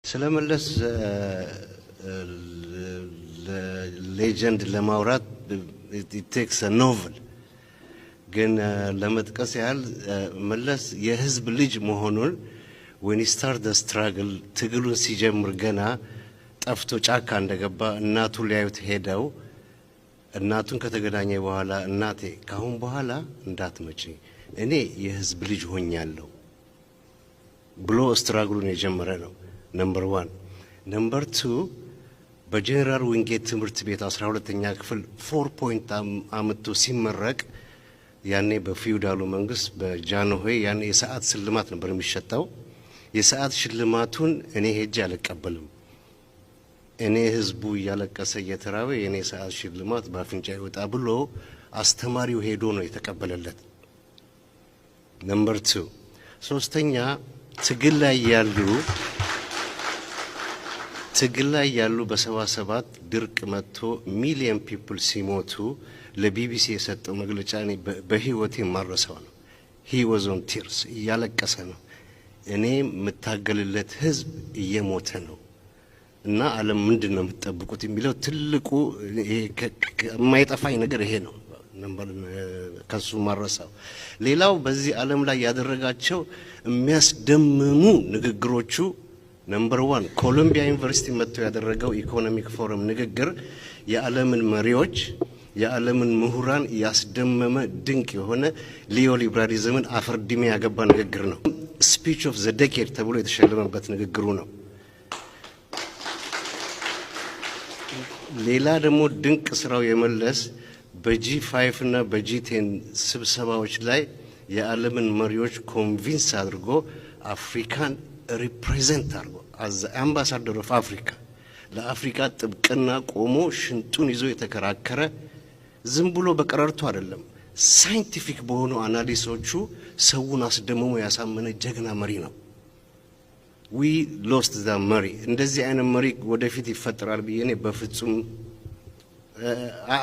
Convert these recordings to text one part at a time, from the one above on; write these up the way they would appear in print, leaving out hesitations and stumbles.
ስለመለስ ሌጀንድ ለማውራት it takes a novel ግን ለመጥቀስ ያህል መለስ የህዝብ ልጅ መሆኑን when he started the struggle ትግሉን ሲጀምር ገና ጠፍቶ ጫካ እንደገባ እናቱ ሊያዩት ሄደው እናቱን ከተገናኘ በኋላ እናቴ ካሁን በኋላ እንዳትመጪ እኔ የህዝብ ልጅ ሆኛለሁ ብሎ ስትራግሉን የጀመረ ነው። ነምበር 1 ነምበር 2 በጀነራል ዊንጌት ትምህርት ቤት 12ኛ ክፍል 4 ፖይንት አመጡ ሲመረቅ ያኔ በፊውዳሉ መንግስት በጃንሆይ ያኔ የሰዓት ሽልማት ነበር የሚሸጠው። የሰዓት ሽልማቱን እኔ ሄጄ አልቀበልም እኔ ህዝቡ ያለቀሰ እየተራበ የኔ ሰዓት ሽልማት ባፍንጫ ይወጣ ብሎ አስተማሪው ሄዶ ነው የተቀበለለት። ነምበር 2 ሶስተኛ ትግል ላይ ያሉ በ77 ድርቅ መጥቶ ሚሊየን ፒፕል ሲሞቱ ለቢቢሲ የሰጠው መግለጫ እኔ በህይወቴ ማረሳው ነው። he was on tears ያለቀሰ ነው። እኔ መታገልለት ህዝብ እየሞተ ነው እና ዓለም ምንድነው የምትጠብቁት የሚለው ትልቁ የማይጠፋኝ ነገር ይሄ ነው። ነምበር ከሱ ማረሳው ሌላው በዚህ ዓለም ላይ ያደረጋቸው የሚያስደምሙ ንግግሮቹ ነምበር 1 ኮሎምቢያ ዩኒቨርሲቲ መጥቶ ያደረገው ኢኮኖሚክ ፎረም ንግግር የዓለምን መሪዎች የዓለምን ምሁራን ያስደመመ ድንቅ የሆነ ሊዮሊብራሊዝምን አፈርድሜ ያገባ ንግግር ነው። ስፒች ኦፍ ዘ ዴኬድ ተብሎ የተሸለመበት ንግግሩ ነው። ሌላ ደግሞ ድንቅ ስራው የመለስ በጂ5 እና በጂ10 ስብሰባዎች ላይ የዓለምን መሪዎች ኮንቪንስ አድርጎ አፍሪካን ሪፕሬዘንት አድርጎ አዝ አምባሳደር ኦፍ አፍሪካ ለአፍሪካ ጥብቅና ቆሞ ሽንጡን ይዞ የተከራከረ ዝም ብሎ በቀረርቶ አይደለም ሳይንቲፊክ በሆኑ አናሊሲሶቹ ሰውን አስደምሞ ያሳመነ ጀግና መሪ ነው። we lost the መሪ እንደዚህ አይነት መሪ ወደፊት ይፈጠራል ብዬ እኔ በፍጹም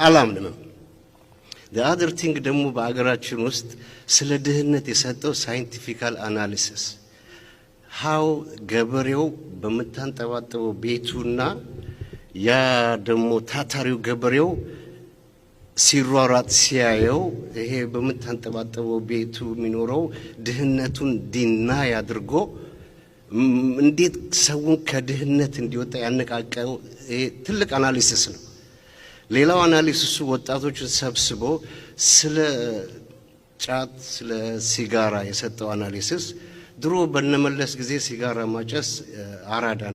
አላምንም። the other thing ደግሞ በአገራችን ውስጥ ስለ ድህነት የሰጠው ሳይንቲፊካል አናሊሲስ how ገበሬው በመታንጠባጠበው ቤቱና ያ ደግሞ ታታሪው ገበሬው ሲሯሯጥ ሲያየው ይሄ በመታንጠባጠበው ቤቱ የሚኖረው ድህነቱን ዲና ያድርጎ እንዴት ሰውን ከድህነት እንዲወጣ ያነቃቀው ትልቅ አናሊሲስ ነው። ሌላው አናሊሲሱ ወጣቶችን ሰብስቦ ስለ ጫት ስለ ሲጋራ የሰጠው አናሊሲስ ድሮ በነመለስ ጊዜ ሲጋራ ማጨስ አራዳ